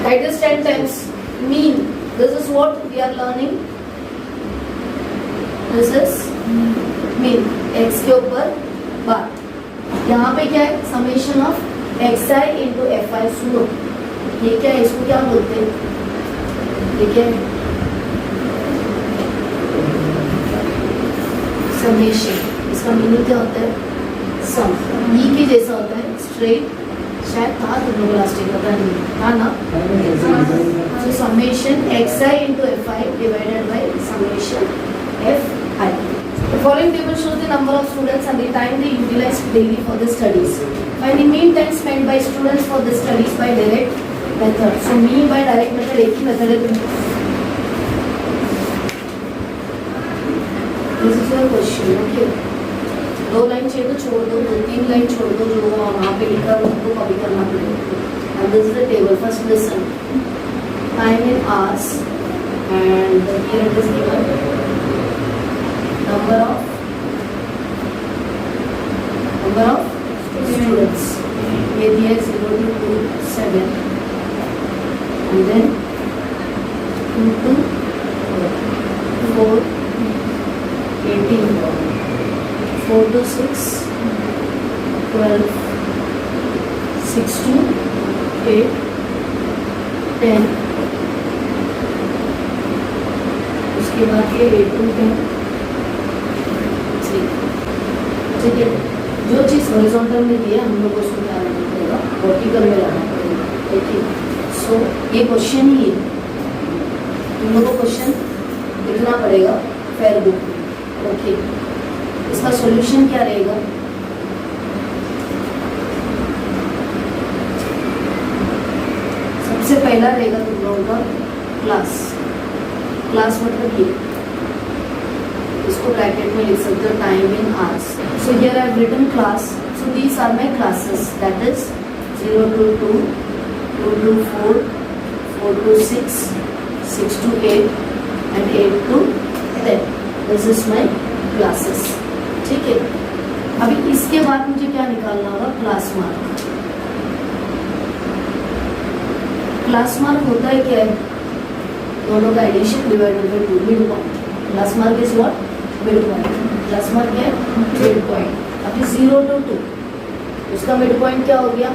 Write this 10 times. Mean. This is what we are learning. This is mean. X के ऊपर बार. यहाँ पे क्या है? Summation of xi into fi. सुनो. ये क्या है? इसको क्या बोलते हैं? ये क्या है? Summation. इसका मीनिंग क्या होता है? सम. ई के जैसा होता है. स्ट्रेट. शायद था तुम लोग लास्ट ईयर पता नहीं था ना. So summation xi into fi divided by summation fi. The following table shows the number of students and the time they utilize daily for the studies. Find the mean time spent by students for the studies by direct method. So mean by direct method एक ही method है. This is your question. Okay. 2 line चाहिए तो छोड़ दो, 2-3 line छोड़ दो, जो वहाँ पे लिखा है उनको कॉपी करना पड़ेगा. And this is the table. First listen. Time in hours and here it is given. Number of students. ये दिया है 0 to 7 and then 2 to 4, 18, 4 to 6, 12, 6 to 8, 10. उसके बाद ये 8 to 10. ठीक है. जो चीज़ हॉरिजॉन्टल में दी है हम लोग को उसको क्या करना पड़ेगा? वर्टिकल में लाना पड़ेगा. देखिए. सो ये क्वेश्चन ही है. तुम लोग को क्वेश्चन लिखना पड़ेगा फेयर बुक में. ओके. इसका सॉल्यूशन क्या रहेगा? सबसे पहला रहेगा तुम लोगों का क्लास. क्लास मतलब ये. इसको ब्रैकेट में लिख सकते हो time in hours. So here I have written class. So these are my classes. That is 0 to 2, 2 to 4, 4 to 6, 6 to 8 and 8 to 10. This is my classes. ठीक है. अभी इसके बाद मुझे क्या निकालना होगा? Class mark. क्लास मार्क होता है क्या है? दोनों का addition divided by 2. Mid point. Class mark is what? Mid point. Class mark क्या है? Mid point. अभी 0 to 2 उसका मिड पॉइंट क्या हो गया?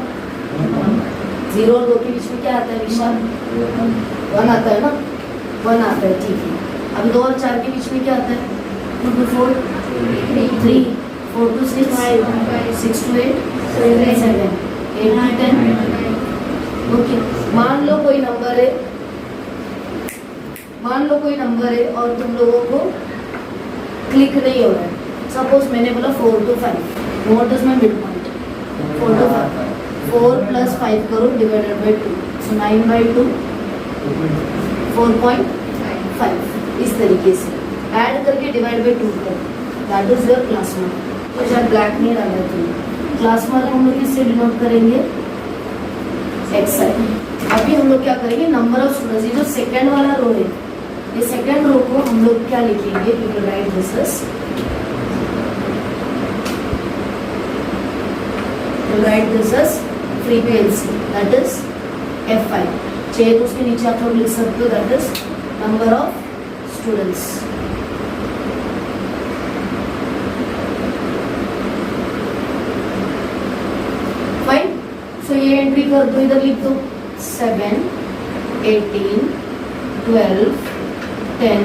0 और 2 के बीच में क्या आता है विशाल? 1 आता है ना. 1 आता है. ठीक है. अभी 2 और 4 के बीच में क्या आता है? 2 to 4, 3, 4 to 6, 6 to 8, 7, 8 to 10. Okay. मान लो कोई नंबर है और तुम लोगों को क्लिक नहीं हो रहा है. सपोज मैंने बोला 4 to 5. What is my mid point? 4 to 5. 4 plus 5 करो डिवाइडेड बाय 2. So 9 by 2, 4.5. इस तरीके से ऐड करके डिवाइड बाय 2 करो. That is your class mark. तो शायद ब्लैक नहीं डाला तुमने. क्लास मार्क हम लोग किससे डिनोट करेंगे? xi. अभी हम लोग क्या करेंगे? Number of students. ये जो सेकंड वाला रो है, ये सेकंड रो को हम लोग क्या लिखेंगे? We will write this as frequency. That is fi. चाहिए तो उसके नीचे आप लोग लिख सकते हो that is number of students. Fine. So ये एंट्री कर दो. इधर लिख दो 7, 18, 12, 10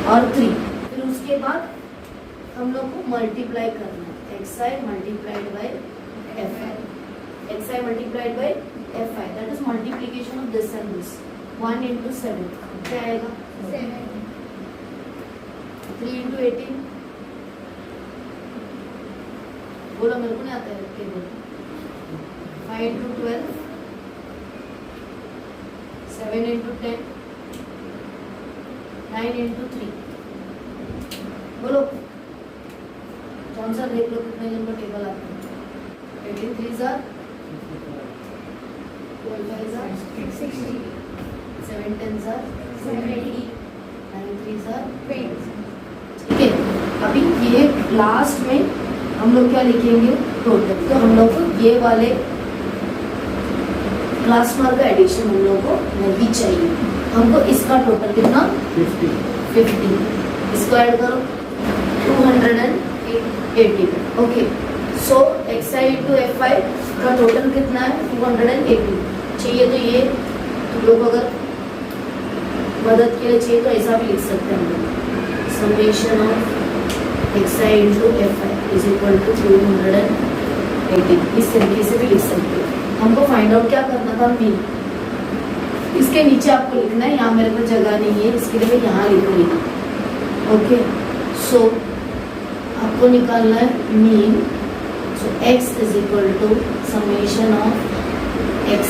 और 3. फिर उसके बाद हम लोग को मल्टीप्लाई करना है. xi multiplied by fi. xi multiplied by fi. That is multiplication of this and this. 1 into 7 क्या आएगा? 7. 3 into 18 बोलो. मेरे को नहीं आता है. केवल 5 into 12, 7 into 10, 9 into 3. बोलो. कौन सा देख लो कितने नंबर टेबल आता है? 18 3s are 12 5s are 60, 7 10s are 70, 9 3s are 20. ठीक है. अभी ये लास्ट में हम लोग क्या लिखेंगे? टोटल. तो हम लोग ये वाले क्लास मार्क का एडिशन हम लोग को नहीं चाहिए, हमको इसका टोटल कितना 50, इसको ऐड करो 280। ओके, सो xi इंटू fi का टोटल कितना है 280 चाहिए। तो ये तुम लोग अगर मदद के लिए चाहिए तो ऐसा भी लिख सकते हैं हम लोग, summation of xi into fi is equal to 280, इस तरीके से भी लिख सकते हैं। हमको फाइंड आउट क्या करना था, मीन। इसके नीचे आपको लिखना है, यहाँ मेरे पास जगह नहीं है इसके लिए मैं यहाँ लिखूंगी। ओके, सो आपको निकालना है mean. So x is equal to summation of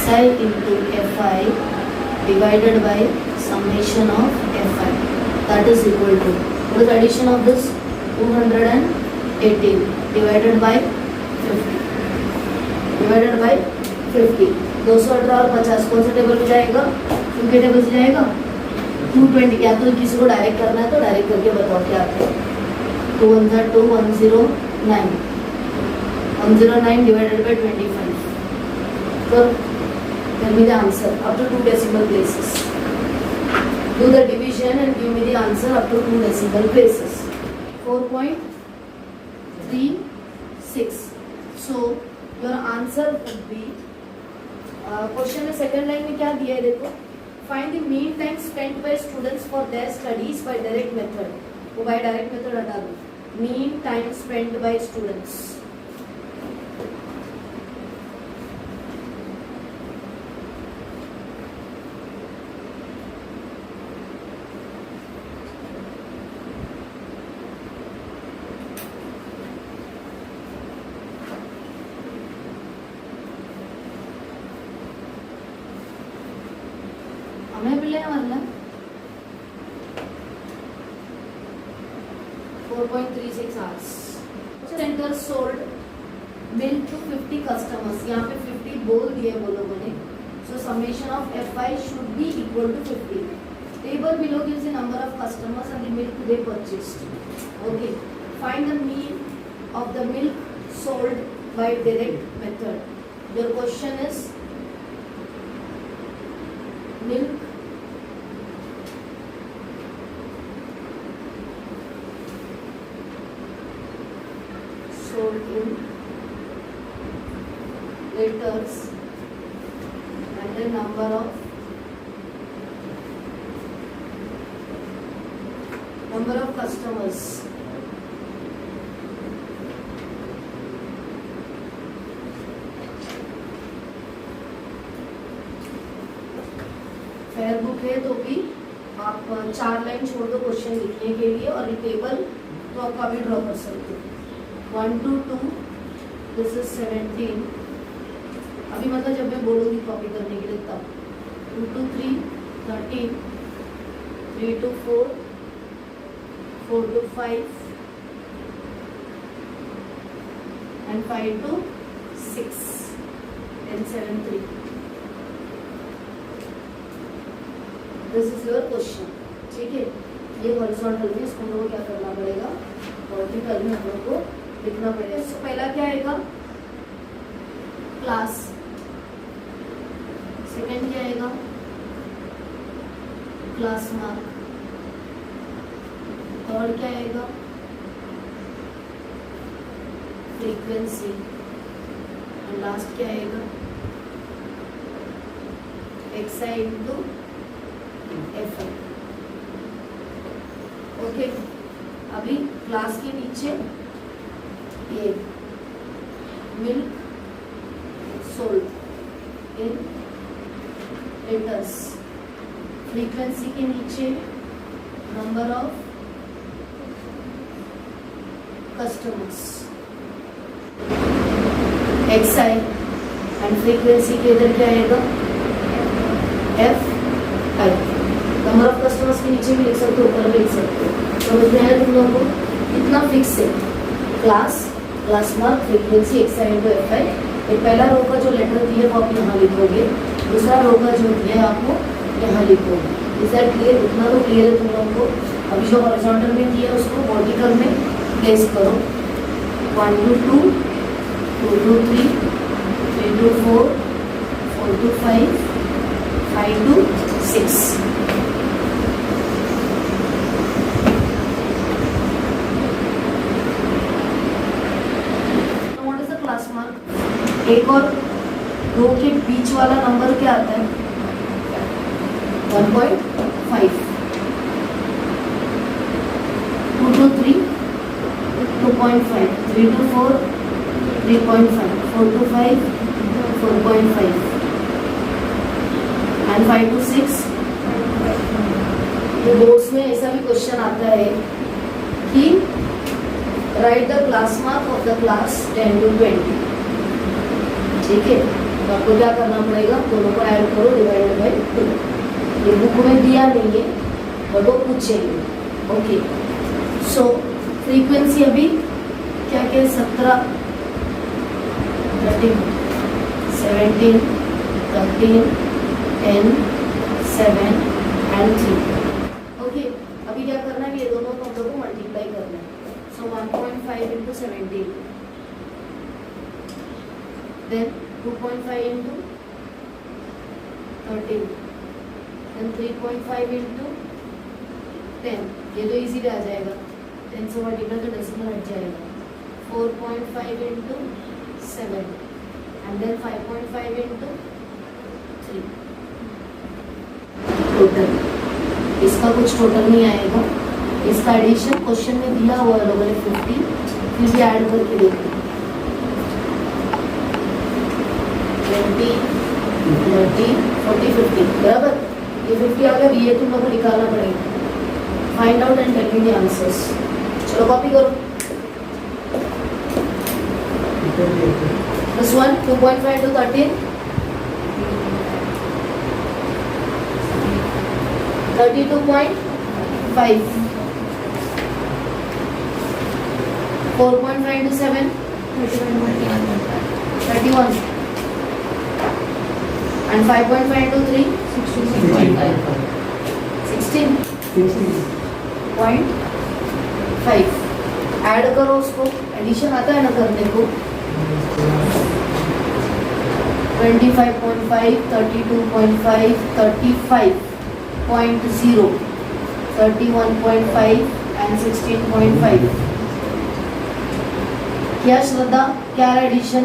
xi into fi divided by summation of fi, that is equal to what is the addition of this 218 divided by 50 divided by 50। 218 और 50 कौन सा table में जाएगा, 2 के table से जाएगा 220। या तो किसी को डायरेक्ट करना है तो डायरेक्ट करके बताओ क्या आता है। 2 1 2 109 109 डिवाइडेड बाय 25। तो tell me the answer up to 2 decimal places. Do the division and give me the answer up to 2 decimal places. 4.36. So your answer would be question में सेकंड लाइन में क्या दिया है देखो, find the mean time spent by students for their studies by direct method. वो by direct method हटा दो, mean time spent by students. हमें मिले मतलब 4.36 hours। Centre sold milk to 50 customers, यहाँ पे 50 बोल दिए वो लोगों ने। So summation of fi should be equal to 50। Table below gives the number of customers and the milk they purchased. Okay, find the mean of the milk sold by direct method. Your question is milk sold in liters and the number of customers। Fair book है तो भी आप 4 line छोड़ दो question लिखने के लिए, और ये टेबल तो आप अभी ड्रॉ कर सकते हो। 1 to 2 दिस इज 17। अभी मतलब जब मैं बोलूँगी कॉपी करने के लिए तब 2 to 3 13, 3 to 4 4 to 5 and 5 to 6 and 7 3। This is your question. ठीक है, ये हॉरिजॉन्टल में इसको हम लोग क्या करना पड़ेगा, वर्टिकल में हम लोग को लिखना पड़ेगा। इससे पहला क्या आएगा, क्लास। सेकंड क्या आएगा, क्लास मार्क। थर्ड क्या आएगा, फ्रीक्वेंसी। एंड लास्ट क्या आएगा, xi इंटू fi। ओके, अभी क्लास के नीचे ये milk sold in litres, frequency के नीचे number of customers, xi and frequency के इधर क्या आएगा, fi। नंबर ऑफ कस्टमर्स के नीचे भी लिख सकते हो, ऊपर भी लिख सकते हो। समझ में आया तुम लोगों को, इतना फिक्स है। Class, class mark, frequency, xi into fi। ये पहला रो का जो लेटर दिया वो आप यहाँ लिखोगे, दूसरा रो का जो दिया आपको यहाँ लिखोगे। Is that clear? इतना तो क्लियर है तुम लोगों को। अभी जो हॉरिजॉन्टल में दिया उसको वर्टिकल में प्लेस करो। 1 to 2, 2 to 3, 3 to 4, 4 4 to 5, 5 to 6. Now what is the class mark? एक और दो के बीच वाला नंबर क्या आता है? 1.5. 2 to 3, 2.5. 3 to 4, 3.5. 4 to 5, 4.5. And 5 to 6. तो बोर्ड्स में ऐसा भी क्वेश्चन आता है कि right the class mark of the class 10 to 20. ठीक है, तो आपको क्या करना पड़ेगा? दोनों को ऐड करो, डिवाइडेड बाय 2. ये बुक में दिया नहीं है बट वो पूछेंगे. ओके, सो फ्रीक्वेंसी अभी क्या क्या? 17, 13, 17, 13, 10, 7 and 3. ओके, अभी क्या करना है? ये दोनों नंबर को मल्टीप्लाई करना है. सो 1.5 into 17, then 2.5 into 13, then 3.5 into 10. ये तो इजी आ जाएगा. 10 से मल्टीप्लाई तो डेसिमल हट जाएगा. 4.5 into 7 and then 5.5 into 3. Total इसका कुछ टोटल नहीं आएगा. इसका एडिशन क्वेश्चन में दिया हुआ है लोगों ने 50, फिर भी ऐड करके देखो. 20, 30, 40, 50. बराबर. ये 50 आ गया. ये तुम लोगों को निकालना पड़ेगा. Find out and tell me the answers. चलो कॉपी करो. This one 2.5 to 13, 32.5, 4.5 to 7, 31, and 5.5 to 3, 16.5. Add करो उसको. एडिशन आता है ना करने को. 25.5, 32.5, 35.0, 31.5 and 16.5. क्या श्रद्धा? क्या एडिशन?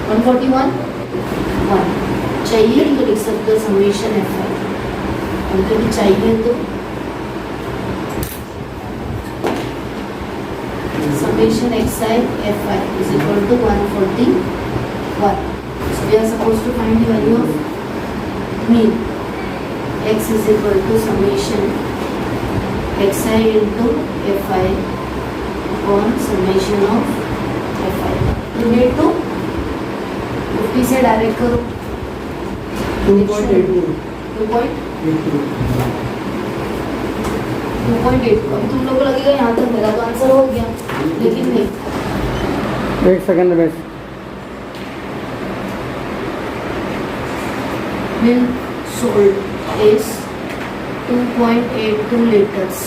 वन 41 1 चाहिए तो लिख सकते हो समेशन एफ आई. उनको भी चाहिए तो summation xi fi is equal to 141. So we are supposed to find the value of mean. X is equal to summation xi into fi upon summation of fi. You need to 50 से direct करो. 2.82. 2.8. अभी तुम लोगों को लगेगा यहाँ तक मेरा तो आंसर हो गया, लेकिन नहीं. एक सेकंड बस. Milk sold is 2.82 liters.